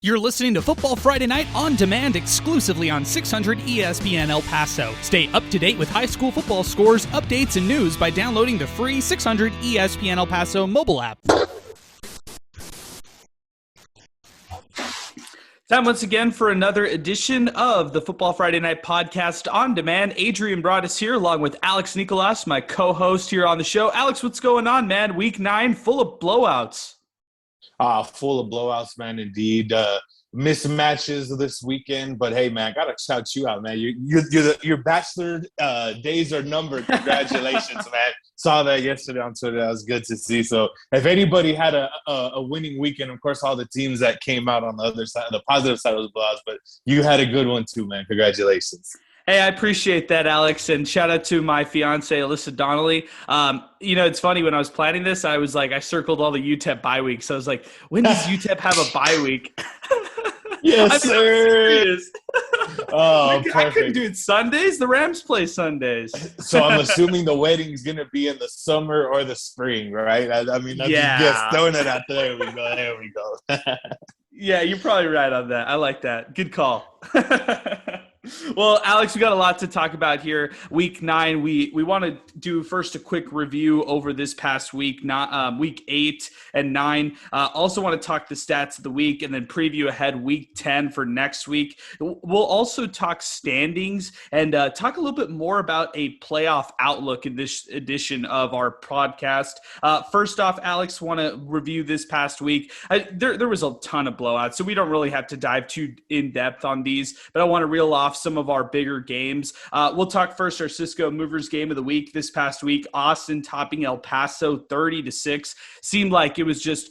You're listening to Football Friday Night on demand exclusively on 600 ESPN El Paso. Stay up to date with high school football scores, updates, and news by downloading the free 600 ESPN El Paso mobile app. Time once again for another edition of the Football Friday Night podcast on demand. Adrian Broaddus here along with Alex Nicolas, my co-host here on the show. Alex, what's going on, man? Week 9 full of blowouts. Full of blowouts, man, indeed. Mismatches this weekend, but hey, man, gotta shout you out, man. Your bachelor days are numbered. Congratulations, man. Saw that yesterday on Twitter. That was good to see. So, if anybody had a winning weekend, of course, all the teams that came out on the other side, the positive side of the blowouts, but you had a good one too, man. Congratulations. Hey, I appreciate that, Alex, and shout out to my fiance, Alyssa Donnelly. It's funny, when I was planning this, I circled all the UTEP bye weeks. So I was like, when does UTEP have a bye week? Yes, sir. Oh, perfect. I couldn't do it Sundays. The Rams play Sundays. So I'm assuming the wedding's going to be in the summer or the spring, right? I mean, that's just throwing it out there. There we go. Yeah, you're probably right on that. I like that. Good call. Well, Alex, we got a lot to talk about here. Week 9, we want to do first a quick review over this past week, not week 8 and 9. Also want to talk the stats of the week and then preview ahead week 10 for next week. We'll also talk standings and talk a little bit more about a playoff outlook in this edition of our podcast. First off, Alex, want to review this past week. There was a ton of blowouts, so we don't really have to dive too in depth on these, but I want to reel off some of our bigger games. We'll talk first our Cisco Movers game of the week this past week. Austin topping El Paso 30-6. Seemed like it was just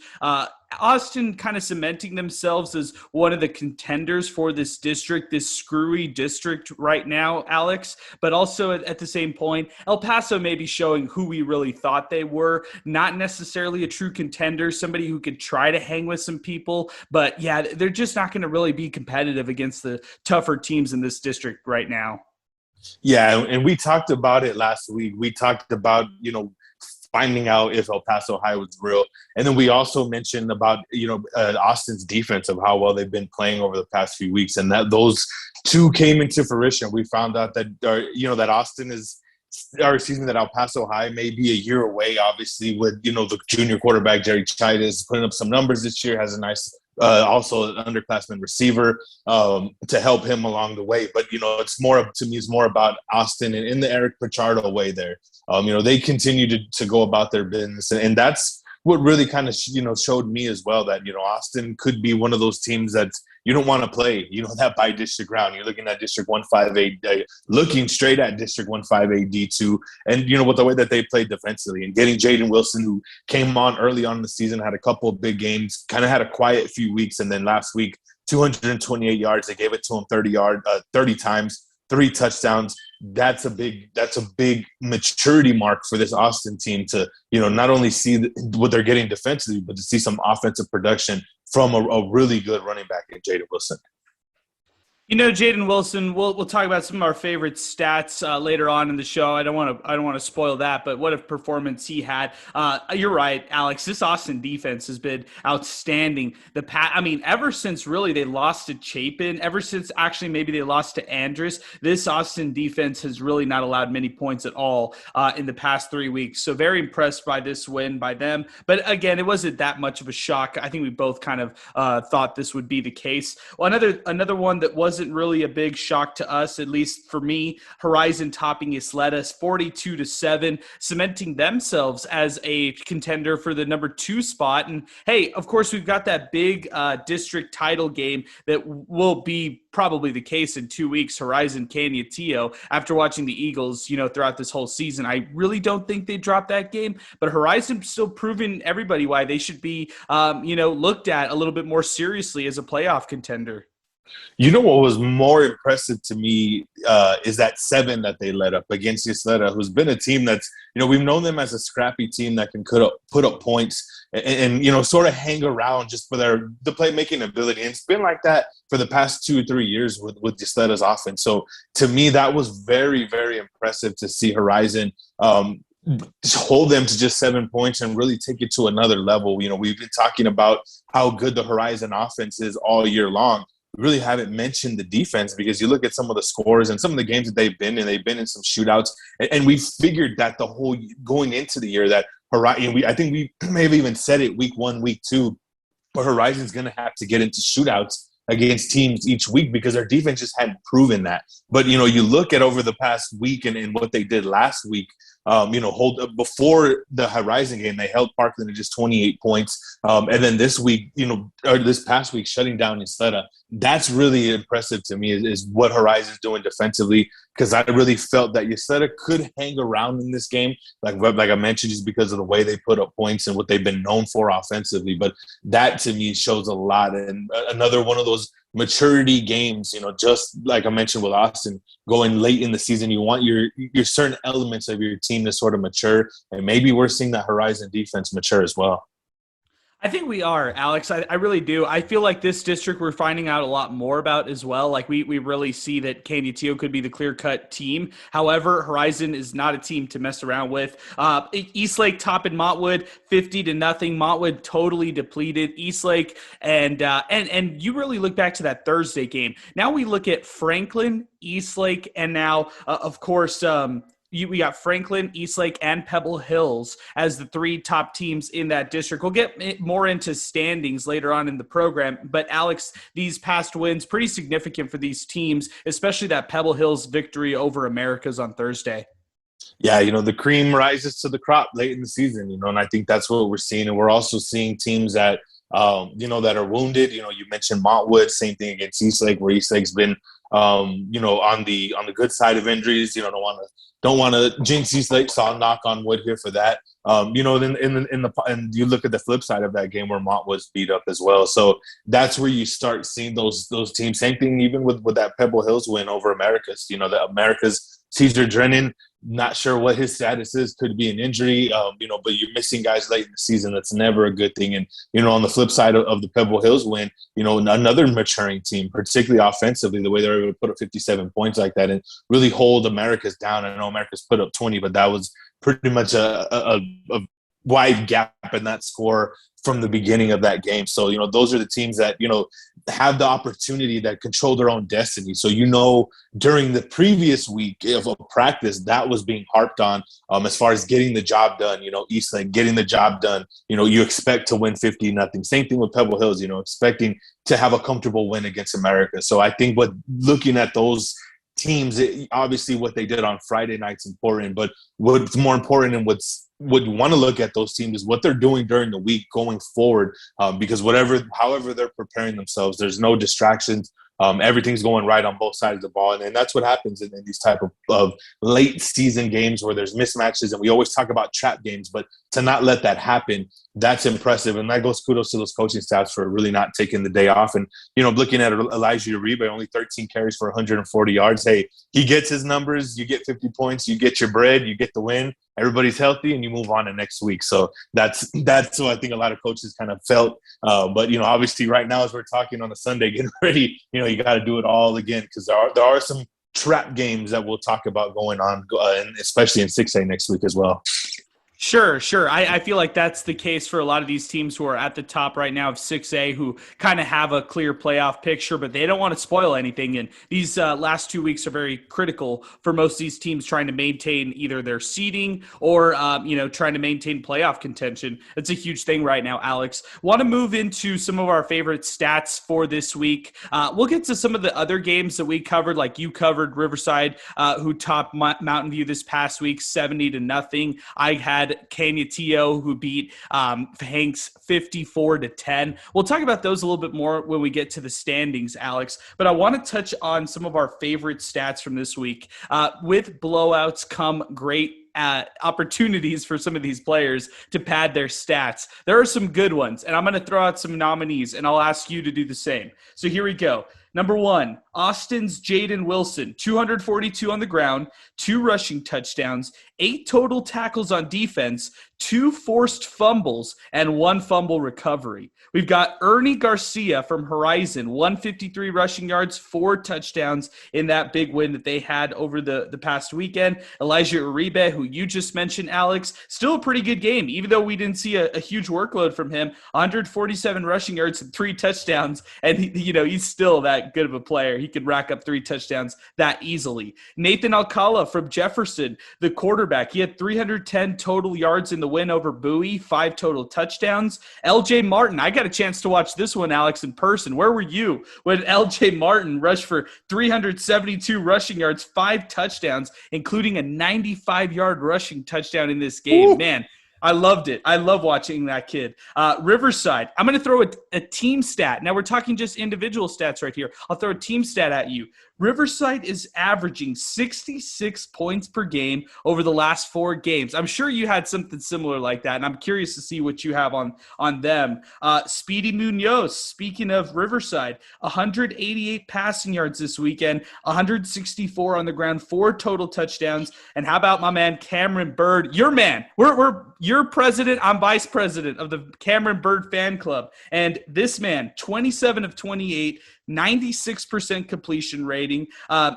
Austin kind of cementing themselves as one of the contenders for this district, this screwy district right now, Alex. But also at the same point, El Paso may be showing who we really thought they were. Not necessarily a true contender, somebody who could try to hang with some people. But yeah, they're just not going to really be competitive against the tougher teams in this district right now. Yeah, and we talked about it last week. We talked about, finding out if El Paso High was real. And then we also mentioned about, Austin's defense, of how well they've been playing over the past few weeks. And that those two came into fruition. We found out that, that Austin that El Paso High may be a year away, obviously, with, the junior quarterback, Jerry Chidas, putting up some numbers this year, has a nice also an underclassman receiver to help him along the way. But, it's more about Austin and in the Eric Pichardo way there. They continue to go about their business. And that's what really kind of, showed me as well that, Austin could be one of those teams that you don't want to play, that by district round. You're looking at District 158, looking straight at District 158 D2. And, with the way that they played defensively and getting Jaden Wilson, who came on early on in the season, had a couple of big games, kind of had a quiet few weeks. And then last week, 228 yards. They gave it to him 30 times. 3 touchdowns. That's a big maturity mark for this Austin team to, not only see what they're getting defensively, but to see some offensive production from a really good running back in Jaden Wilson. Jaden Wilson, we'll talk about some of our favorite stats later on in the show. I don't want to spoil that, but what a performance he had. You're right, Alex. This Austin defense has been outstanding. Ever since really they lost to Chapin, ever since actually maybe they lost to Andrus, this Austin defense has really not allowed many points at all in the past 3 weeks. So very impressed by this win by them. But again, it wasn't that much of a shock. I think we both kind of thought this would be the case. Well, another one that wasn't really a big shock to us, at least for me, Horizon topping Isleta 42-7, cementing themselves as a contender for the number 2 spot. And hey, of course, we've got that big district title game that will be probably the case in 2 weeks, Horizon Canutillo. After watching the Eagles, throughout this whole season, I really don't think they dropped that game, but Horizon still proving everybody why they should be, looked at a little bit more seriously as a playoff contender. What was more impressive to me is that 7 that they led up against Isleta, who's been a team that's, we've known them as a scrappy team that can put up points and sort of hang around just for the playmaking ability. And it's been like that for the past 2 or 3 years with Isleta's offense. So to me, that was very, very impressive to see Horizon hold them to just 7 points and really take it to another level. You know, we've been talking about how good the Horizon offense is all year long. We really haven't mentioned the defense, because you look at some of the scores and some of the games that they've been in some shootouts, and we figured that the whole going into the year that Horizon, I think we may have even said it week 1, week 2, but Horizon's going to have to get into shootouts against teams each week because our defense just hadn't proven that. But, you know, you look at over the past week and what they did last week, before the Horizon game, they held Parkland to just 28 points. And then this week, or this past week, shutting down Isleta. That's really impressive to me is what Horizon's doing defensively, because I really felt that Isleta could hang around in this game, like I mentioned, just because of the way they put up points and what they've been known for offensively. But that, to me, shows a lot. And another one of those maturity games, just like I mentioned with Austin, going late in the season, you want your certain elements of your team to sort of mature, and maybe we're seeing that Horizon defense mature as well. I think we are, Alex. I really do. I feel like this district we're finding out a lot more about as well. Like we really see that Canutillo could be the clear-cut team. However, Horizon is not a team to mess around with. Eastlake topping Montwood 50-0. Montwood totally depleted. Eastlake and you really look back to that Thursday game. Now we look at Franklin, Eastlake, and now of course we got Franklin, Eastlake, and Pebble Hills as the 3 top teams in that district. We'll get more into standings later on in the program. But, Alex, these past wins, pretty significant for these teams, especially that Pebble Hills victory over Americas on Thursday. Yeah, the cream rises to the crop late in the season, and I think that's what we're seeing. And we're also seeing teams that, that are wounded. You mentioned Montwood, same thing against Eastlake, where Eastlake's been, on the good side of injuries. Don't want to jinx Eastlake, so I'll knock on wood here for that. And you look at the flip side of that game where Mont was beat up as well. So that's where you start seeing those teams. Same thing even with that Pebble Hills win over Americas. The Americas, Cesar Drennan, not sure what his status is. Could be an injury, but you're missing guys late in the season. That's never a good thing. And, on the flip side of the Pebble Hills win, another maturing team, particularly offensively, the way they were able to put up 57 points like that and really hold Americas down. I know Americas put up 20, but that was pretty much a wide gap in that score from the beginning of that game. So, those are the teams that, have the opportunity, that control their own destiny. So, during the previous week of practice, that was being harped on as far as getting the job done, Eastlake getting the job done. You expect to win 50-0. Same thing with Pebble Hills, expecting to have a comfortable win against America. So I think looking at those teams, obviously what they did on Friday night's important, but what's more important and what you want to look at those teams is what they're doing during the week going forward, because however they're preparing themselves, there's no distractions. Everything's going right on both sides of the ball. And that's what happens in these type of late season games where there's mismatches. And we always talk about trap games, but to not let that happen, that's impressive. And that goes kudos to those coaching staffs for really not taking the day off. And, looking at Elijah Uribe, only 13 carries for 140 yards. Hey, he gets his numbers. You get 50 points. You get your bread. You get the win. Everybody's healthy, and you move on to next week. So that's what I think a lot of coaches kind of felt. But, obviously right now as we're talking on a Sunday, getting ready, you got to do it all again, because there are some trap games that we'll talk about going on, and especially in 6A next week as well. Sure. I feel like that's the case for a lot of these teams who are at the top right now of 6A, who kind of have a clear playoff picture, but they don't want to spoil anything. And these last 2 weeks are very critical for most of these teams trying to maintain either their seeding or, trying to maintain playoff contention. It's a huge thing right now, Alex. Want to move into some of our favorite stats for this week. We'll get to some of the other games that we covered, like you covered Riverside, who topped Mountain View this past week, 70-0. I had Canutillo, who beat Hanks 54-10. We'll talk about those a little bit more when we get to the standings, Alex. But I want to touch on some of our favorite stats from this week. With blowouts come great opportunities for some of these players to pad their stats. There are some good ones, and I'm going to throw out some nominees, and I'll ask you to do the same. So here we go. Number 1, Austin's Jaden Wilson, 242 on the ground, 2 rushing touchdowns, 8 total tackles on defense, 2 forced fumbles, and 1 fumble recovery. We've got Ernie Garcia from Horizon, 153 rushing yards, 4 touchdowns in that big win that they had over the past weekend. Elijah Uribe, who you just mentioned, Alex, still a pretty good game, even though we didn't see a huge workload from him. 147 rushing yards and 3 touchdowns, and he's still that good of a player. He could rack up 3 touchdowns that easily. Nathan Alcala from Jefferson, the quarterback, he had 310 total yards in the win over Bowie, 5 total touchdowns. LJ Martin, I got a chance to watch this one, Alex, in person. Where were you when LJ Martin rushed for 372 rushing yards, 5 touchdowns, including a 95-yard rushing touchdown in this game? Ooh. Man, I loved it. I love watching that kid. Riverside, I'm going to throw a team stat. Now, we're talking just individual stats right here. I'll throw a team stat at you. Riverside is averaging 66 points per game over the last 4 games. I'm sure you had something similar like that, and I'm curious to see what you have on them. Speedy Munoz, speaking of Riverside, 188 passing yards this weekend, 164 on the ground, 4 total touchdowns. And how about my man Cameron Bird? Your man. You're president. I'm vice president of the Cameron Bird fan club. And this man, 27 of 28, 96% completion rating.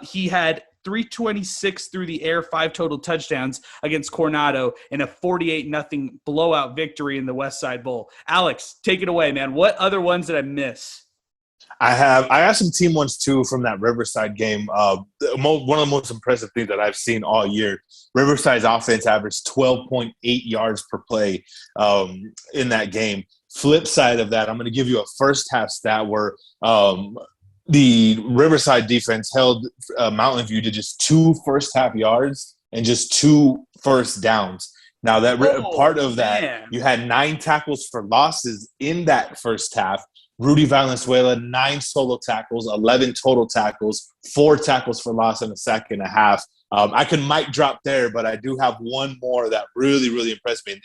He had 326 through the air, 5 total touchdowns against Coronado in a 48-0 blowout victory in the West Side Bowl. Alex, take it away, man. What other ones did I miss? I have some team ones too from that Riverside game. One of the most impressive things that I've seen all year, Riverside's offense averaged 12.8 yards per play in that game. Flip side of that, I'm going to give you a first half stat where the Riverside defense held Mountain View to just 2 first half yards and just 2 first downs. Now, that part of that, man, you had 9 tackles for losses in that first half. Rudy Valenzuela, 9 solo tackles, 11 total tackles, 4 tackles for loss in the second half. I can mic drop there, but I do have one more that really, really impressed me.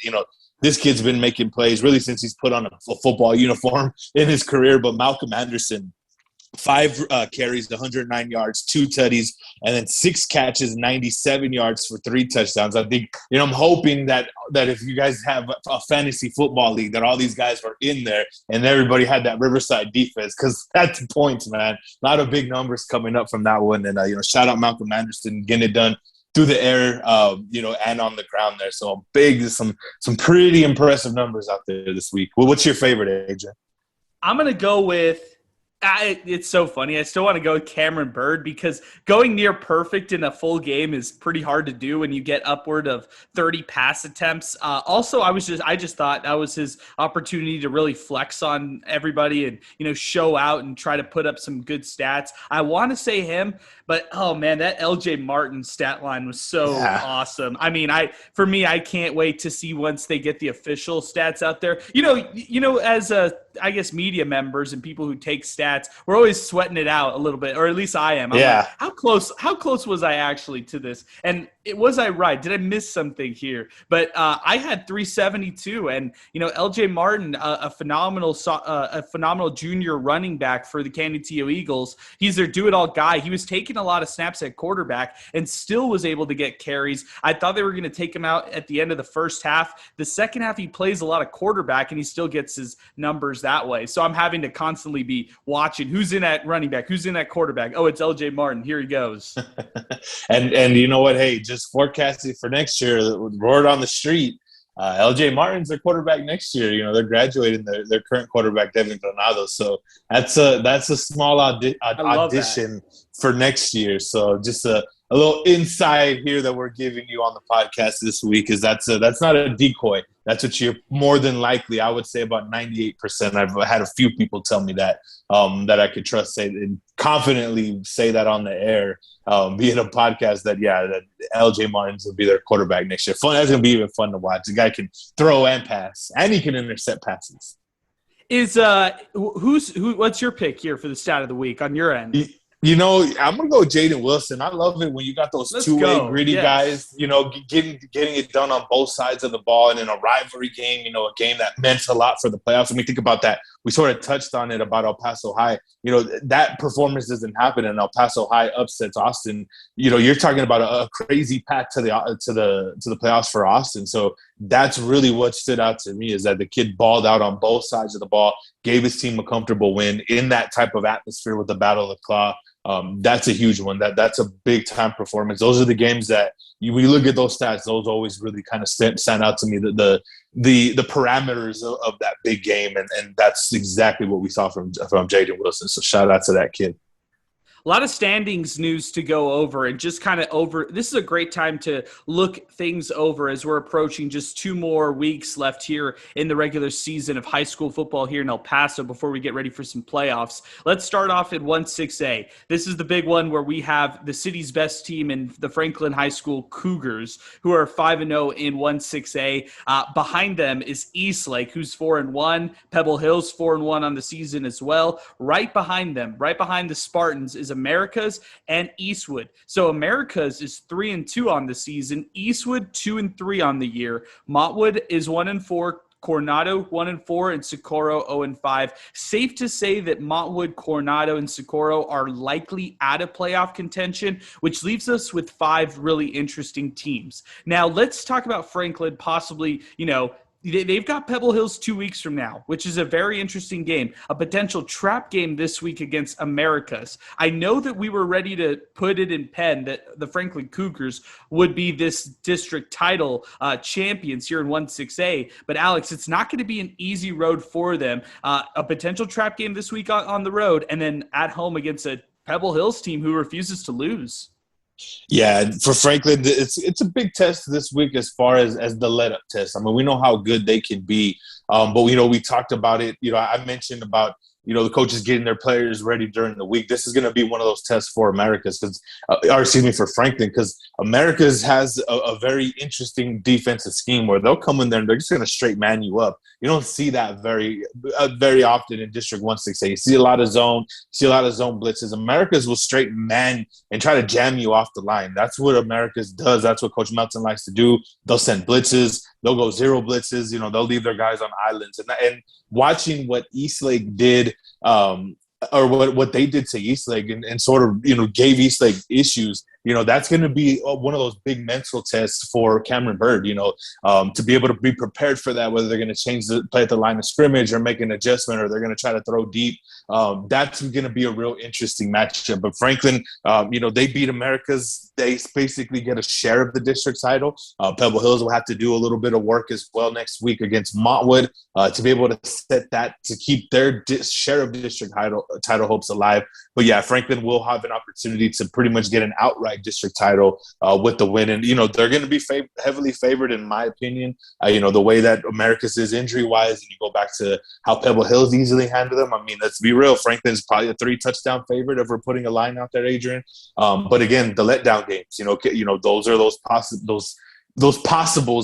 This kid's been making plays really since he's put on a football uniform in his career. But Malcolm Anderson, 5 carries, 109 yards, 2 tutties, and then 6 catches, 97 yards for 3 touchdowns. I think, I'm hoping that if you guys have a fantasy football league, that all these guys were in there and everybody had that Riverside defense, because that's points, man. A lot of big numbers coming up from that one. And, shout out Malcolm Anderson getting it done through the air, and on the ground there. So some pretty impressive numbers out there this week. Well, what's your favorite, AJ? I'm going to go with it's so funny. I still want to go with Cameron Bird, because going near perfect in a full game is pretty hard to do when you get upward of 30 pass attempts. Also, I just thought that was his opportunity to really flex on everybody and, show out and try to put up some good stats. I want to say him, but oh man, that LJ Martin stat line was so awesome. I mean, for me, I can't wait to see once they get the official stats out there. As I guess media members and people who take stats, we're always sweating it out a little bit, or at least I am. I'm like, how close was I actually to this? And was I right? Did I miss something here? But I had 372, and LJ Martin, a phenomenal junior running back for the Candioteo Eagles. He's their do-it-all guy. He was taking a lot of snaps at quarterback and still was able to get carries. I thought they were going to take him out at the end of the first half. The second half, he plays a lot of quarterback, and he still gets his numbers that way. So I'm having to constantly be watching who's in that running back, who's in that quarterback. Oh, it's LJ Martin. Here he goes. and you know what? Hey, just forecasting for next year, word on the street, LJ Martin's their quarterback next year. They're graduating their current quarterback, Devin Granado. So that's a small audition for next year. So just a little insight here that we're giving you on the podcast this week is that's not a decoy. That's what you're more than likely, I would say about 98%. I've had a few people tell me that I could trust and confidently say that on the air, being a podcast that LJ Martins will be their quarterback next year. That's going to be even fun to watch. The guy can throw and pass, and he can intercept passes. What's your pick here for the stat of the week on your end? I'm gonna go with Jaden Wilson. I love it when you got those Let's two-way go. gritty Yes. guys. Getting it done on both sides of the ball, and in a rivalry game. A game that meant a lot for the playoffs. When we think about that, we sort of touched on it about El Paso High. That performance doesn't happen, and El Paso High upsets Austin. You're talking about a crazy path to the playoffs for Austin. So that's really what stood out to me, is that the kid balled out on both sides of the ball, gave his team a comfortable win in that type of atmosphere with the Battle of the Claw. That's a huge one. That's a big time performance. Those are the games that we look at those stats. Those always really kind of stand out to me. The parameters of that big game, and that's exactly what we saw from Jaden Wilson. So shout out to that kid. A lot of standings news to go over, and just kind of over. This is a great time to look things over as we're approaching just 2 more weeks left here in the regular season of high school football here in El Paso before we get ready for some playoffs. Let's start off at 1-6A. This is the big one where we have the city's best team in the Franklin High School Cougars, who are 5-0 in 1-6A. Behind them is Eastlake, who's 4-1. Pebble Hills 4-1 on the season as well. Right behind them, right behind the Spartans, is Americas and Eastwood. So Americas is 3-2 on the season. Eastwood 2-3 on the year. Montwood is 1-4. Coronado 1-4, and Socorro 0-5. Safe to say that Montwood, Coronado, and Socorro are likely out of playoff contention, which leaves us with 5 really interesting teams. Now let's talk about Franklin. Possibly, they've got Pebble Hills 2 weeks from now, which is a very interesting game, a potential trap game this week against Americas. I know that we were ready to put it in pen that the Franklin Cougars would be this district title champions here in 1-6A. But Alex, it's not going to be an easy road for them. A potential trap game this week on the road, and then at home against a Pebble Hills team who refuses to lose. Yeah, for Franklin, it's a big test this week as far as the let-up test. I mean, we know how good they can be, but we talked about it. I mentioned about the coaches getting their players ready during the week. This is going to be one of those tests for Americas, for Franklin, because Americas has a very interesting defensive scheme where they'll come in there and they're just going to straight man you up. You don't see that very often in District 1-6A. You see a lot of zone blitzes. Americas will straight man and try to jam you off the line. That's what Americas does. That's what Coach Melton likes to do. They'll send blitzes. They'll go zero blitzes. They'll leave their guys on islands. And watching what Eastlake did, or what they did to Eastlake and sort of, gave Eastlake issues, that's going to be one of those big mental tests for Cameron Bird, to be able to be prepared for that, whether they're going to change the play at the line of scrimmage or make an adjustment, or they're going to try to throw deep. That's going to be a real interesting matchup. But Franklin, they beat Americas. They basically get a share of the district title. Pebble Hills will have to do a little bit of work as well next week against Montwood to be able to set that, to keep their share of district title hopes alive. But yeah, Franklin will have an opportunity to pretty much get an outright district title with the win. And, they're going to be heavily favored, in my opinion. The way that Americas is injury-wise, and you go back to how Pebble Hills easily handled them. I mean, let's be real. Franklin's probably a 3-touchdown favorite if we're putting a line out there, Adrian. But again, the letdown games, those are those possibles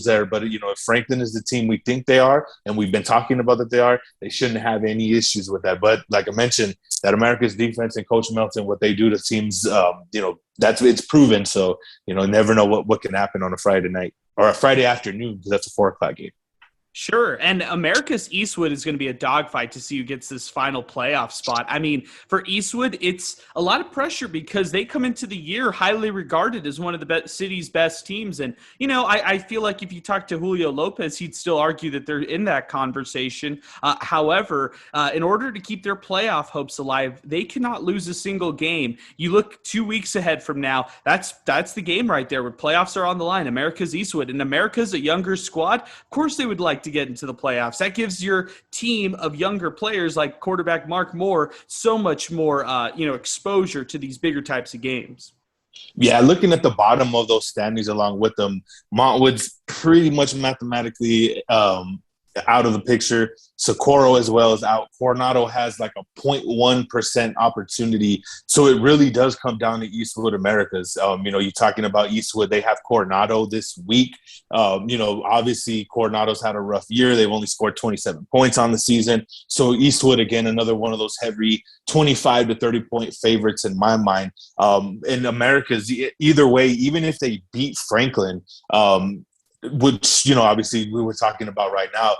there. But, if Franklin is the team we think they are, and we've been talking about that they are, they shouldn't have any issues with that. But like I mentioned, that America's defense and Coach Melton, what they do to teams, it's proven. So, never know what can happen on a Friday night or a Friday afternoon, because that's a 4:00 game. Sure. And America's Eastwood is going to be a dogfight to see who gets this final playoff spot. I mean, for Eastwood, it's a lot of pressure because they come into the year highly regarded as one of the city's best teams. And, I feel like if you talk to Julio Lopez, he'd still argue that they're in that conversation. However, in order to keep their playoff hopes alive, they cannot lose a single game. You look 2 weeks ahead from now, that's the game right there where playoffs are on the line. America's Eastwood. And America's a younger squad. Of course, they would like to get into the playoffs. That gives your team of younger players like quarterback Mark Moore so much more, exposure to these bigger types of games. Yeah, looking at the bottom of those standings along with them, Montwood's pretty much mathematically out of the picture. Socorro as well is out. Coronado has like a 0.1% opportunity. So it really does come down to Eastwood Americas. You're talking about Eastwood. They have Coronado this week. Obviously Coronado's had a rough year. They've only scored 27 points on the season. So Eastwood, again, another one of those heavy 25 to 30 point favorites in my mind. In Americas, either way, even if they beat Franklin, which, obviously we were talking about right now,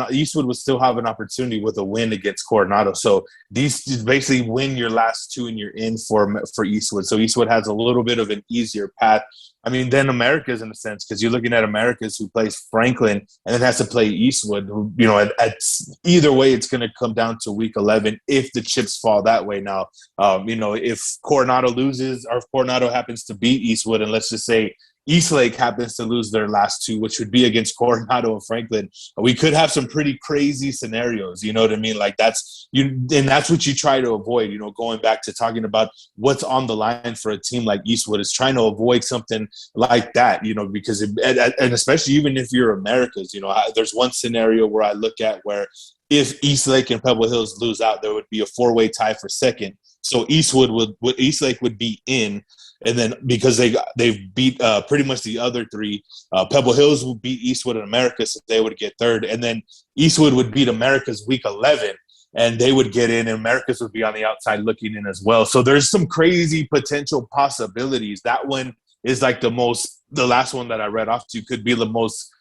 Eastwood would still have an opportunity with a win against Coronado. So these basically win your last two and you're in for Eastwood. So Eastwood has a little bit of an easier path. I mean, then Americas in a sense, because you're looking at Americas who plays Franklin and then has to play Eastwood. At either way, it's going to come down to week 11 if the chips fall that way. Now, if Coronado loses or if Coronado happens to beat Eastwood, and let's just say Eastlake happens to lose their last two, which would be against Coronado and Franklin, we could have some pretty crazy scenarios. You know what I mean? Like that's what you try to avoid. Going back to talking about what's on the line for a team like Eastwood is trying to avoid something like that. Because and especially even if you're Americas, there's one scenario where I look at where if Eastlake and Pebble Hills lose out, there would be a 4-way tie for second. So Eastlake would be in. And then because they've beat pretty much the other three, Pebble Hills would beat Eastwood and Americas, so they would get third. And then Eastwood would beat Americas week 11, and they would get in, and Americas would be on the outside looking in as well. So there's some crazy potential possibilities. That one is like the last one that I read off to could be the most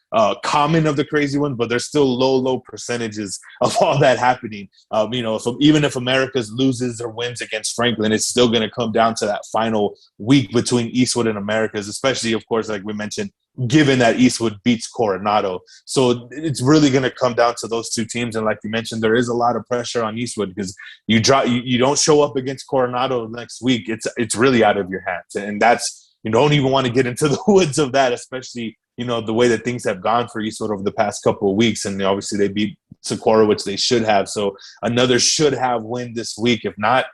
common of the crazy ones, but there's still low percentages of all that happening. Even if Americas loses or wins against Franklin, it's still going to come down to that final week between Eastwood and Americas, especially, of course, like we mentioned, given that Eastwood beats Coronado. So it's really going to come down to those two teams. And like you mentioned, there is a lot of pressure on Eastwood because you don't show up against Coronado next week. It's really out of your hands. And that's, you don't even want to get into the woods of that, especially the way that things have gone for Eastwood over the past couple of weeks. And obviously they beat Socorro, which they should have. So another should have win this week. If not,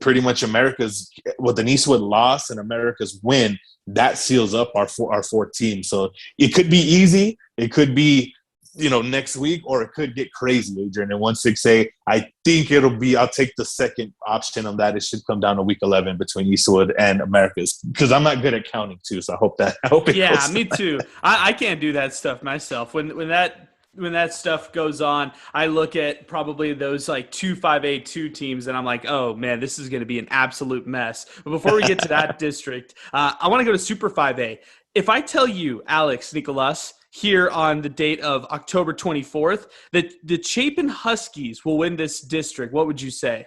pretty much America's with an Eastwood loss and America's win, that seals up our four teams. So it could be easy. It could be, next week, or it could get crazy, Adrian. And 1-6A, I think I'll take the second option on that. It should come down to week 11 between Eastwood and Americas, because I'm not good at counting too. So I hope it yeah, goes me too. I can't do that stuff myself. When that stuff goes on, I look at probably those like 2-5A2 teams and I'm like, oh man, this is going to be an absolute mess. But before we get to that district, I want to go to Super 5A. If I tell you, Alex Nicolas, here on the date of October 24th, that the Chapin Huskies will win this district, what would you say?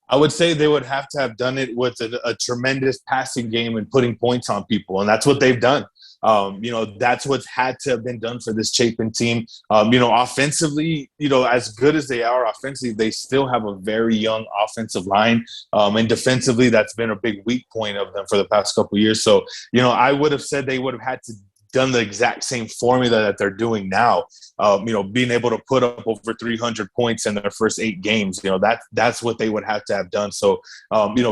I would say they would have to have done it with a tremendous passing game and putting points on people, and that's what they've done. That's what's had to have been done for this Chapin team. Offensively, as good as they are offensively, they still have a very young offensive line. And defensively, that's been a big weak point of them for the past couple of years. So, I would have said they would have had to done the exact same formula that they're doing now. Being able to put up over 300 points in their first 8 games, that's what they would have to have done. So,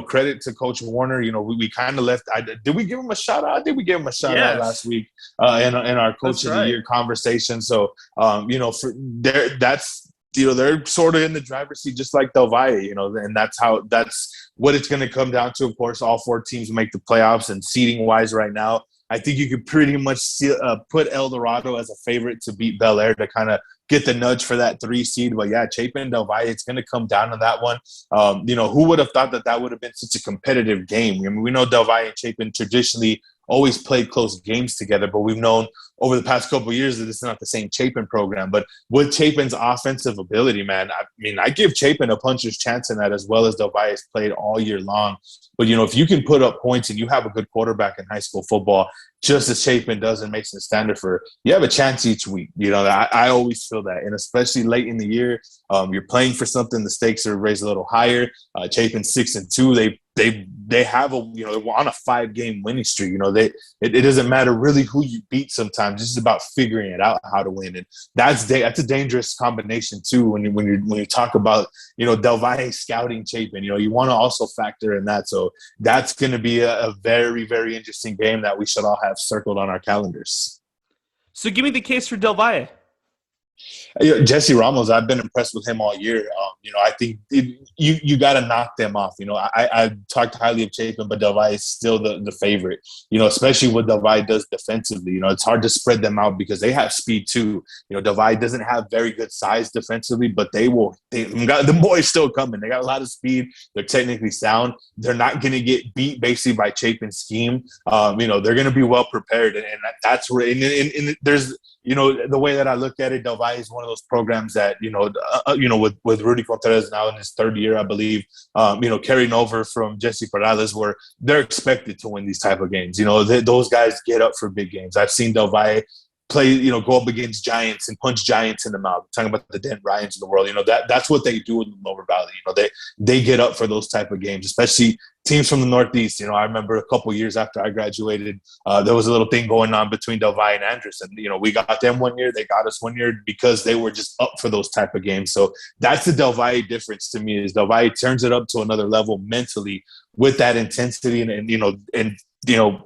credit to Coach Warner. We kind of left. Did we give him a shout out? Did we give him a shout out last week in our Coach of the Year conversation? So, they're sort of in the driver's seat, just like Del Valle, and that's what it's going to come down to. Of course, all 4 teams make the playoffs, and seeding wise right now, I think you could pretty much put El Dorado as a favorite to beat Bel Air to kind of get the nudge for that 3 seed. But yeah, Chapin, Del Valle, it's going to come down to that one. Who would have thought that would have been such a competitive game? I mean, we know Del Valle and Chapin traditionally always played close games together, but we've known over the past couple of years that it's not the same Chapin program. But with Chapin's offensive ability, man, I give Chapin a puncher's chance in that, as well as Del Valle's played all year long. But, if you can put up points and you have a good quarterback in high school football, just as Chapin does in Mason Standard, you have a chance each week. I always feel that. And especially late in the year, you're playing for something, the stakes are raised a little higher. Chapin's 6-2. They have they're on a 5-game winning streak. It doesn't matter really who you beat sometimes. It's just about figuring it out how to win. And that's a dangerous combination too when you talk about, Del Valle scouting Chapin. You want to also factor in that. So that's going to be a very, very interesting game that we should all have circled on our calendars. So give me the case for Del Valle. Jesse Ramos, I've been impressed with him all year. I think you got to knock them off. I talked highly of Chapin, but Del Valle is still the favorite. Especially what Del Valle does defensively. It's hard to spread them out because they have speed too. Del Valle doesn't have very good size defensively, but the boys still coming. They got a lot of speed. They're technically sound. They're not going to get beat basically by Chapin's scheme. They're going to be well prepared, and that's where. And there's. The way that I look at it, Del Valle is one of those programs that, with Rudy Contreras now in his third year, I believe, carrying over from Jesse Perales, where they're expected to win these type of games. Those guys get up for big games. I've seen Del Valle play, go up against giants and punch giants in the mouth. I'm talking about the Dan Ryans of the world. That's what they do in the Lower Valley. They get up for those type of games, especially teams from the Northeast. I remember a couple years after I graduated, there was a little thing going on between Del Valle and Andress. And, we got them one year. They got us one year because they were just up for those type of games. So that's the Del Valle difference to me, is Del Valle turns it up to another level mentally with that intensity and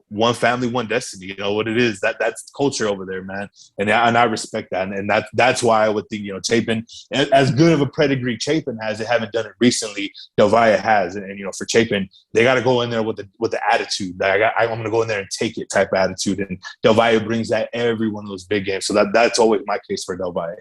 one family, one destiny. What it is, that's culture over there, man. And I respect that. And that's why I would think, Chapin, as good of a pedigree Chapin has, they haven't done it recently, Del Valle has. And for Chapin, they got to go in there with the attitude. I'm going to go in there and take it type of attitude. And Del Valle brings that every one of those big games. So that's always my case for Del Valle.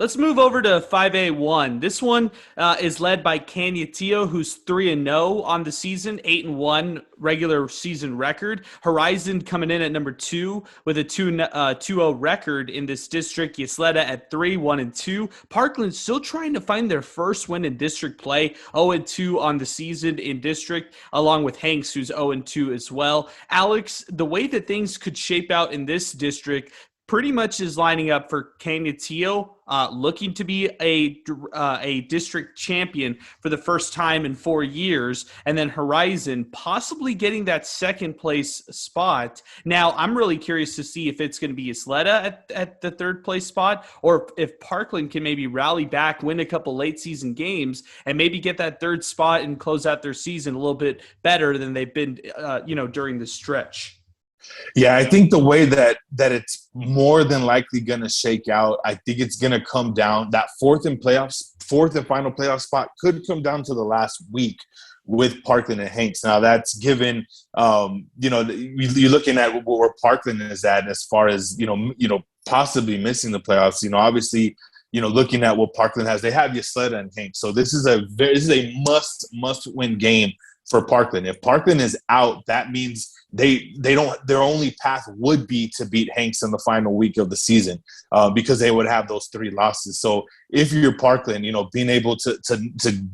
Let's move over to 5A1. This one is led by Cañetillo, who's 3-0 on the season, 8-1 regular season record. Horizon coming in at number 2 with a 2-0 record in this district. Ysleta at 3-1-2. Parkland still trying to find their first win in district play, 0-2 on the season in district, along with Hanks, who's 0-2 as well. Alex, the way that things could shape out in this district pretty much is lining up for Cañetillo looking to be a district champion for the first time in 4 years, and then Horizon possibly getting that second place spot. Now, I'm really curious to see if it's going to be Ysleta at the third place spot, or if Parkland can maybe rally back, win a couple late season games, and maybe get that third spot and close out their season a little bit better than they've been, during the stretch. Yeah, I think the way that it's more than likely going to shake out, I think it's going to come down, that fourth and final playoff spot could come down to the last week with Parkland and Hanks. Now that's given, you're looking at where Parkland is at as far as, possibly missing the playoffs. Obviously, looking at what Parkland has, they have Ysleta and Hanks. So this is a must win game for Parkland. If Parkland is out, that means their only path would be to beat Hanks in the final week of the season, because they would have those 3 losses. So if you're Parkland, being able to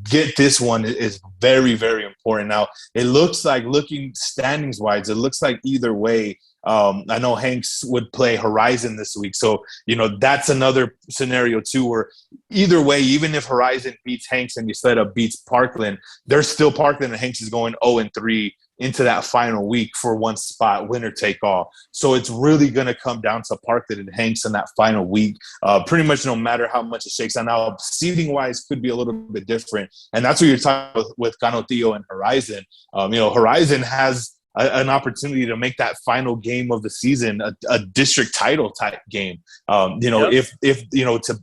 get this one is very, very important. Now, it looks like, looking standings wise, it looks like either way, I know Hanks would play Horizon this week. So, that's another scenario too, where either way, even if Horizon beats Hanks and Ysleta beats Parkland, there's still Parkland and Hanks is going 0-3 into that final week for one spot, winner take all. So it's really going to come down to Parkland and Hanks in that final week. Pretty much no matter how much it shakes out. Now, seeding wise could be a little bit different. And that's what you're talking with Cañetillo and Horizon. Horizon has an opportunity to make that final game of the season a district title type game. Yep. if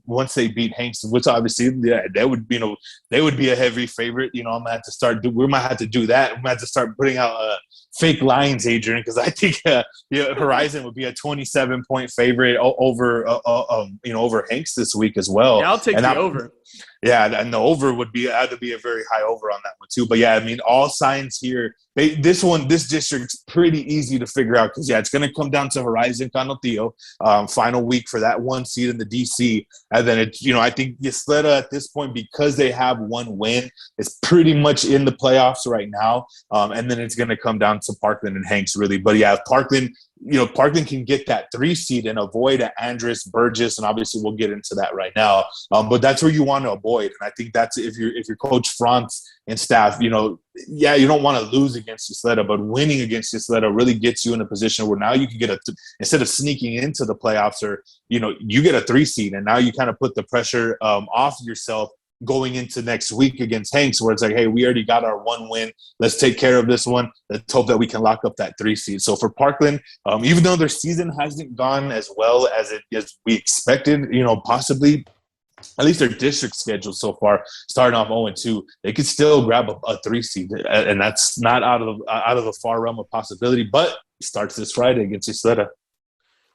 once they beat Hanks, which obviously they would be a heavy favorite. We might have to do that. We might have to start putting out fake lines, Adrian, because I think Horizon would be a 27-point favorite over Hanks this week as well. Yeah, I'll take the over. Yeah, and the over would have to be a very high over on that one too. But yeah, all signs here. This district's pretty easy to figure out because it's going to come down to Horizon Cañetillo, final week for that 1 seed in the DC, and then I think Ysleta at this point, because they have 1 win, is pretty much in the playoffs right now, and then it's going to come down to Parkland and Hanks really. But yeah, if Parkland can get that 3 seed and avoid Andress, Burgess, and obviously we'll get into that right now. But that's where you want to avoid. And I think that's if you're Coach Franz and staff, you don't want to lose against Ysleta, but winning against Ysleta really gets you in a position where now you can get instead of sneaking into the playoffs, or you get a 3 seed, and now you kind of put the pressure off yourself going into next week against Hanks, where it's like, hey, we already got our one win. Let's take care of this one. Let's hope that we can lock up that 3 seed. So for Parkland, even though their season hasn't gone as well as we expected, possibly, at least their district schedule so far, starting off 0-2, they could still grab a 3 seed, and that's not out of the far realm of possibility. But starts this Friday against Isleta.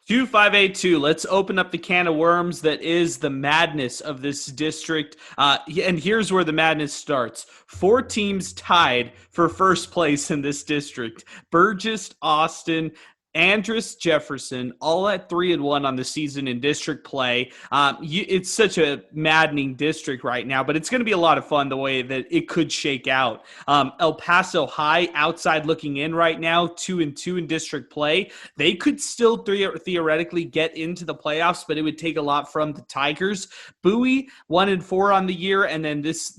2582. Let's open up the can of worms that is the madness of this district. And here's where the madness starts. 4 teams tied for first place in this district. Burgess, Austin, Andress, Jefferson, all at 3-1 on the season in district play. It's such a maddening district right now, but it's going to be a lot of fun the way that it could shake out. El Paso High, outside looking in right now, 2-2 in district play. They could still theoretically get into the playoffs, but it would take a lot from the Tigers. Bowie, 1-4 on the year, and then this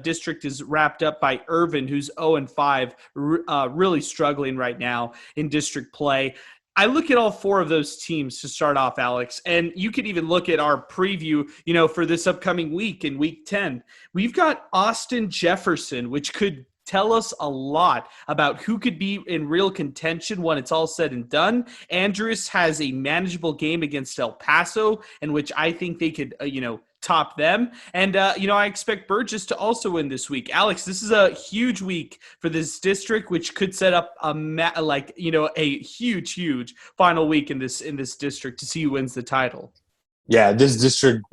district is wrapped up by Irvin, who's 0-5, really struggling right now in district play. I look at all 4 of those teams to start off, Alex, and you could even look at our preview, for this upcoming week in week 10. We've got Austin Jefferson, which could tell us a lot about who could be in real contention when it's all said and done. Andress has a manageable game against El Paso, in which I think they could, top them. And, I expect Burgess to also win this week. Alex, this is a huge week for this district, which could set up a huge final week in this district to see who wins the title. Yeah, this district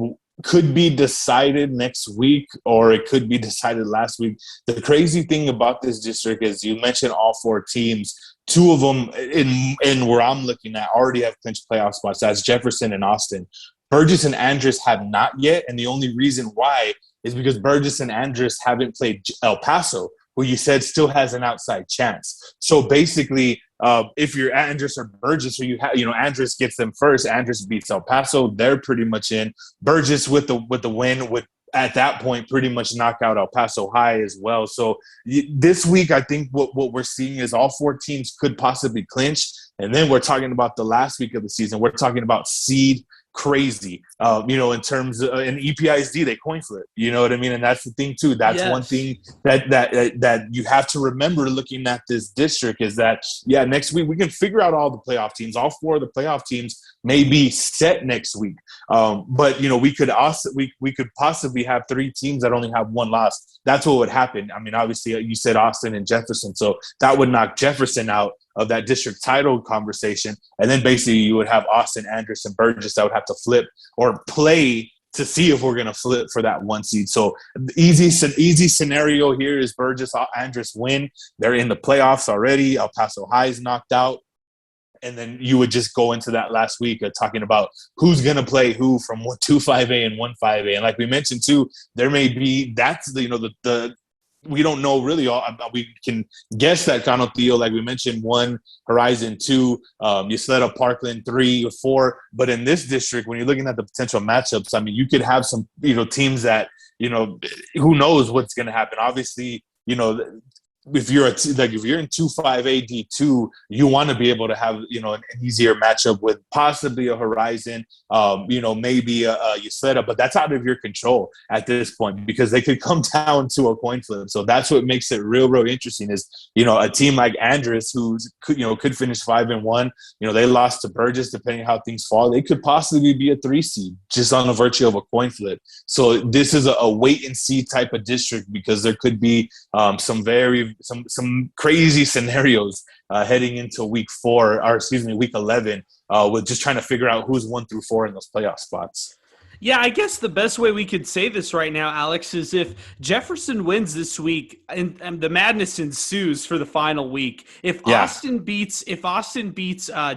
could be decided next week, or it could be decided last week. The crazy thing about this district is you mentioned all 4 teams. 2 of them in where I'm looking at already have clinched playoff spots. That's Jefferson and Austin. Burgess and Andress have not yet, and the only reason why is because Burgess and Andress haven't played El Paso, who you said still has an outside chance. So basically, if you're Andress or Burgess, or Andress gets them first, Andress beats El Paso, they're pretty much in. Burgess with the win would at that point pretty much knock out El Paso High as well. So this week, I think what we're seeing is all 4 teams could possibly clinch, and then we're talking about the last week of the season. We're talking about seed crazy, in terms of an EPISD, they coin flip, you know what I mean? And that's the thing too. That's one thing that you have to remember looking at this district is that, next week we can figure out all the playoff teams. All 4 of the playoff teams may be set next week. But we could also, we could possibly have 3 teams that only have 1 loss. That's what would happen. I mean, obviously you said Austin and Jefferson, so that would knock Jefferson out of that district title conversation. And then basically you would have Austin, Andress, and Burgess that would have to flip or play to see if we're going to flip for that 1 seed. So the easy scenario here is Burgess, Andress win. They're in the playoffs already. El Paso High is knocked out. And then you would just go into that last week of talking about who's going to play who from 2-5A and 1-5A. And like we mentioned too, there may be, that's the we don't know really. We can guess that Canotillo, like we mentioned, 1, Horizon 2, Ysleta, Parkland 3 or 4. But in this district, when you're looking at the potential matchups, I mean, you could have some, teams that, who knows what's going to happen. Obviously, if you're in 2-5A D2, you want to be able to have an easier matchup with possibly a Horizon, maybe a Ysleta, but that's out of your control at this point because they could come down to a coin flip. So that's what makes it real interesting is a team like Andress who could finish 5-1. They lost to Burgess. Depending how things fall, they could possibly be a 3 seed just on the virtue of a coin flip. So this is a wait and see type of district because there could be some crazy scenarios heading into week 11 with just trying to figure out who's 1 through 4 in those playoff spots. Yeah, I guess the best way we could say this right now, Alex, is if Jefferson wins this week and the madness ensues for the final week. If Austin beats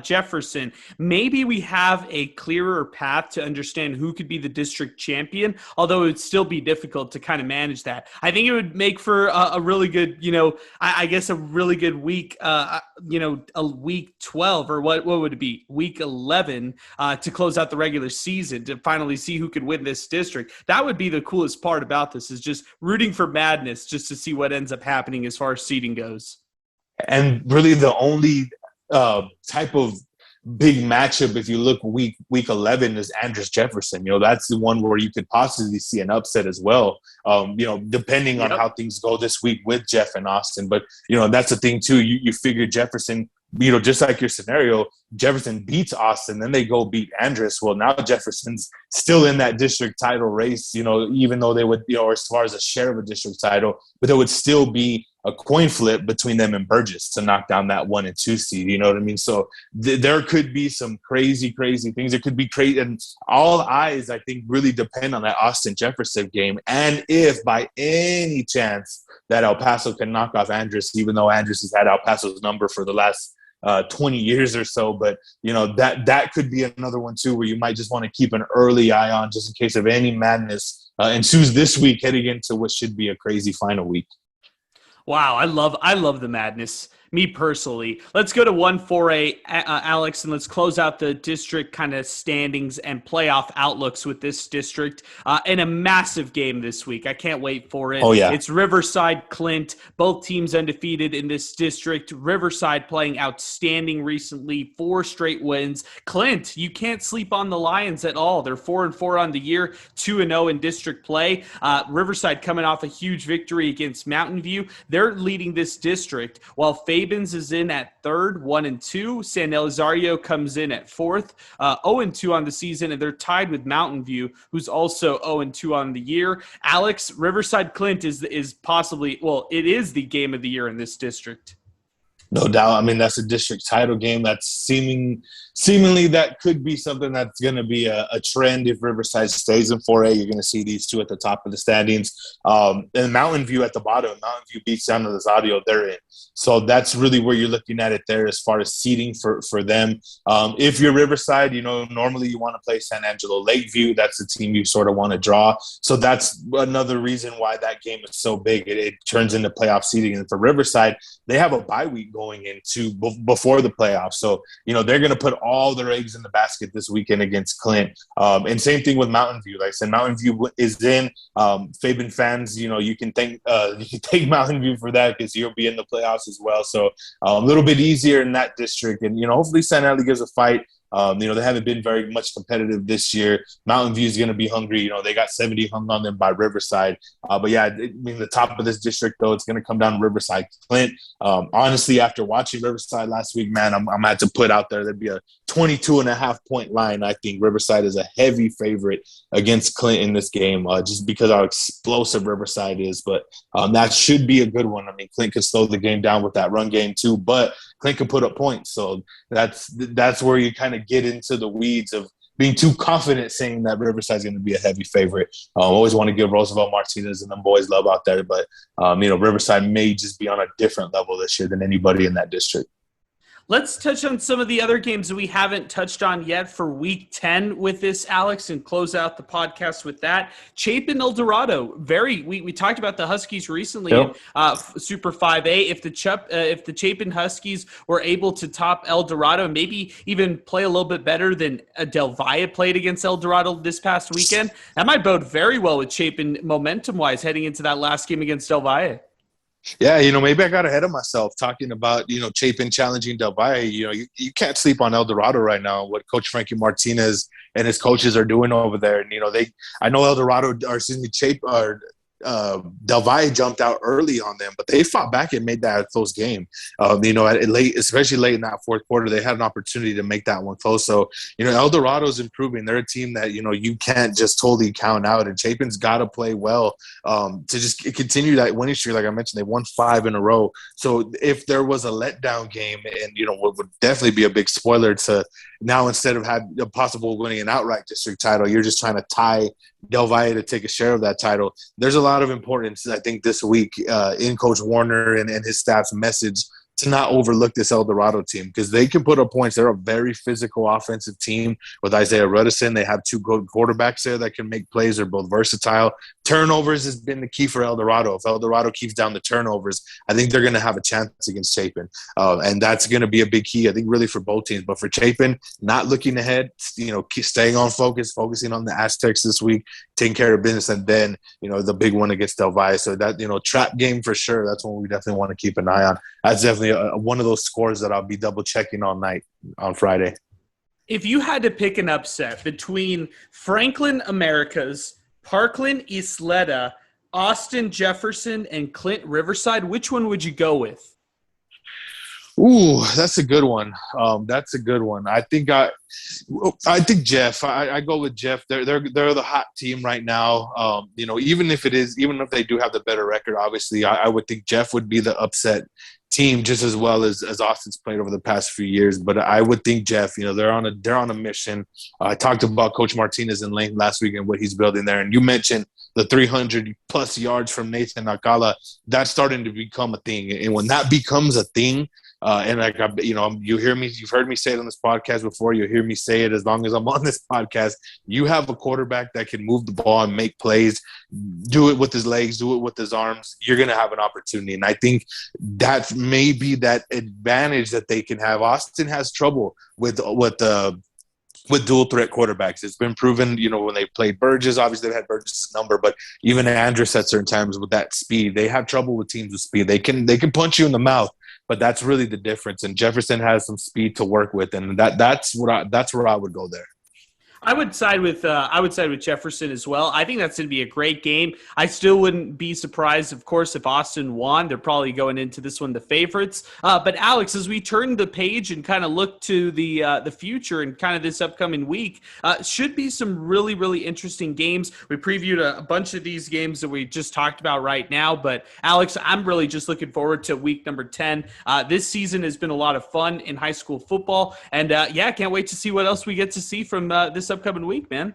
Jefferson, maybe we have a clearer path to understand who could be the district champion, although it would still be difficult to kind of manage that. I think it would make for a really good, I guess a really good week, a week 12 or what would it be? Week 11 to close out the regular season to finally see who could win this district. That would be the coolest part about this is just rooting for madness just to see what ends up happening as far as seeding goes. And really the only type of big matchup, if you look week 11, is Andres Jefferson. That's the one where you could possibly see an upset as well. Depending on how things go this week with Jeff and Austin. But that's the thing too. You figure Jefferson, just like your scenario, Jefferson beats Austin, then they go beat Andres. Well, now Jefferson's still in that district title race, even though they would, as far as a share of a district title, but there would still be a coin flip between them and Burgess to knock down that 1 and 2 seed. You know what I mean? So there could be some crazy things. It could be crazy. And all eyes, I think, really depend on that Austin Jefferson game. And if by any chance that El Paso can knock off Andres, even though Andres has had El Paso's number for the last 20 years or so, but that could be another one too, where you might just want to keep an early eye on, just in case of any madness ensues this week, heading into what should be a crazy final week. Wow, I love the madness. Me personally. Let's go to 1-4A, Alex, and let's close out the district kind of standings and playoff outlooks with this district. And a massive game this week. I can't wait for it. Oh, yeah. It's Riverside, Clint, both teams undefeated in this district. Riverside playing outstanding recently, 4 straight wins. Clint, you can't sleep on the Lions at all. They're 4-4 on the year, 2-0 in district play. Riverside coming off a huge victory against Mountain View. They're leading this district, while Fabens is in at 3rd, 1-2. San Elizario comes in at 4th, 0-2 on the season, and they're tied with Mountain View, who's also 0-2 on the year. Alex, Riverside Clint is possibly, well, it is the game of the year in this district. No doubt. I mean, that's a district title game. That's seemingly that could be something that's going to be a trend if Riverside stays in 4A. You're going to see these two at the top of the standings. And Mountain View at the bottom. Mountain View beats San Elizario. They're in. So that's really where you're looking at it there as far as seeding for them. If you're Riverside, normally you want to play San Angelo Lakeview. That's the team you sort of want to draw. So that's another reason why that game is so big. It turns into playoff seeding. And for Riverside, they have a bye week going into before the playoffs. So, they're going to put all their eggs in the basket this weekend against Clint. And same thing with Mountain View. Like I said, Mountain View is in. Fabian fans, you can thank Mountain View for that, because you'll be in the playoffs as well. So a little bit easier in that district. And, hopefully San Eli gives a fight. They haven't been very much competitive this year. Mountain View is going to be hungry. They got 70 hung on them by Riverside. But yeah, the top of this district, though, it's going to come down to Riverside. Clint, honestly, after watching Riverside last week, man, I'm going to have to put out there, there'd be a 22.5-point line. I think Riverside is a heavy favorite against Clint in this game, just because how explosive Riverside is. But that should be a good one. I mean, Clint could slow the game down with that run game too, but Clint can put up points. So that's where you kind of get into the weeds of being too confident saying that Riverside is going to be a heavy favorite. Always want to give Roosevelt Martinez and them boys love out there, but Riverside may just be on a different level this year than anybody in that district. Let's touch on some of the other games that we haven't touched on yet for Week 10 with this, Alex, and close out the podcast with that. Chapin El Dorado, we talked about the Huskies recently in Super 5A. If the Chapin Huskies were able to top El Dorado, maybe even play a little bit better than Del Valle played against El Dorado this past weekend, that might bode very well with Chapin momentum-wise heading into that last game against Del Valle. Yeah, maybe I got ahead of myself talking about, Chapin challenging Del Valle. You can't sleep on El Dorado right now, what Coach Frankie Martinez and his coaches are doing over there. And, I know El Dorado, Del Valle jumped out early on them, but they fought back and made that a close game. Especially late in that fourth quarter, they had an opportunity to make that one close. So, El Dorado's improving. They're a team that, you can't just totally count out. And Chapin's got to play well to just continue that winning streak. Like I mentioned, they won 5 in a row. So if there was a letdown game, and, what would definitely be a big spoiler to now, instead of having a possible winning an outright district title, you're just trying to tie Del Valle to take a share of that title. There's a lot of importance, I think, this week in Coach Warner and his staff's message to not overlook this El Dorado team, because they can put up points. They're a very physical offensive team with Isaiah Ruddison. They have 2 good quarterbacks there that can make plays. They're both versatile. Turnovers has been the key for El Dorado. If El Dorado keeps down the turnovers, I think they're going to have a chance against Chapin. And that's going to be a big key, I think, really for both teams. But for Chapin, not looking ahead, staying on focusing on the Aztecs this week, taking care of business, and then, the big one against Del Valle. So that, trap game for sure, that's one we definitely want to keep an eye on. That's definitely one of those scores that I'll be double checking all night on Friday. If you had to pick an upset between Franklin Americas, Parkland Isleta, Austin Jefferson, and Clint Riverside, which one would you go with? Ooh, that's a good one. That's a good one. I think Jeff. I go with Jeff. They're the hot team right now. Even if they do have the better record, obviously, I would think Jeff would be the upset team just as well as Austin's played over the past few years. But I would think Jeff. They're on a mission. I talked about Coach Martinez in length last week and what he's building there, and you mentioned the 300 plus yards from Nathan Akala. That's starting to become a thing, and when that becomes a thing. You've heard me say it on this podcast before. You'll hear me say it as long as I'm on this podcast. You have a quarterback that can move the ball and make plays, do it with his legs, do it with his arms. You're going to have an opportunity. And I think that may be that advantage that they can have. Austin has trouble with dual threat quarterbacks. It's been proven, when they played Burgess, obviously they've had Burgess' number, but even Andrus at certain times with that speed, they have trouble with teams with speed. They can punch you in the mouth. But that's really the difference. And Jefferson has some speed to work with, and that's where I would go there. I would side with Jefferson as well. I think that's going to be a great game. I still wouldn't be surprised, of course, if Austin won. They're probably going into this one the favorites. But Alex, as we turn the page and kind of look to the future and kind of this upcoming week, should be some really, really interesting games. We previewed a bunch of these games that we just talked about right now. But Alex, I'm really just looking forward to week number 10. This season has been a lot of fun in high school football, and can't wait to see what else we get to see from this upcoming week, man.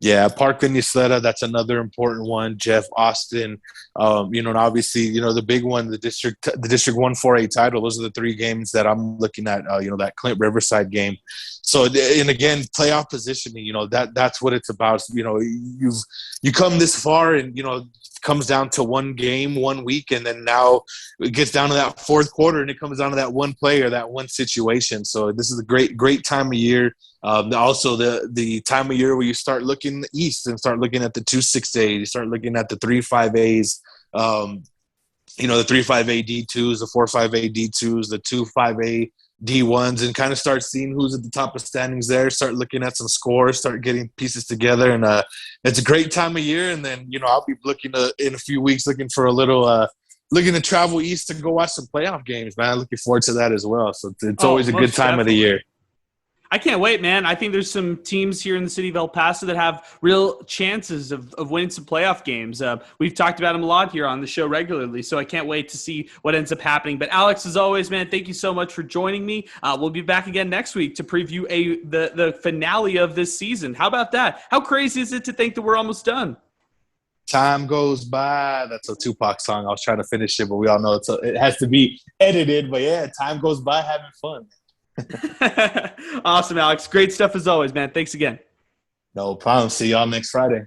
Yeah, Parkland Isleta, that's another important one. Jeff, Austin, and obviously, the big one, the District 148 title. Those are the three games that I'm looking at. That Clint Riverside game. So, and again, playoff positioning. That's what it's about. You come this far, and comes down to one game, 1 week, and then now it gets down to that fourth quarter, and it comes down to that one play or that one situation. So this is a great time of year. Also, the time of year where you start looking east and start looking at the 2-6A, you start looking at the 3-5As, the 3-5A D2s, the 4-5A D2s, the 2-5A D1s, and kind of start seeing who's at the top of standings there, start looking at some scores, start getting pieces together. And it's a great time of year. And then, I'll be looking in a few weeks, looking for a little looking to travel east to go watch some playoff games, man. Looking forward to that as well. So it's always a good time of the year. I can't wait, man. I think there's some teams here in the city of El Paso that have real chances of winning some playoff games. We've talked about them a lot here on the show regularly, so I can't wait to see what ends up happening. But Alex, as always, man, thank you so much for joining me. We'll be back again next week to preview the finale of this season. How about that? How crazy is it to think that we're almost done? Time goes by. That's a Tupac song. I was trying to finish it, but we all know it has to be edited. But yeah, time goes by having fun. Awesome, Alex. Great stuff as always, man. Thanks again. No problem. See y'all next Friday.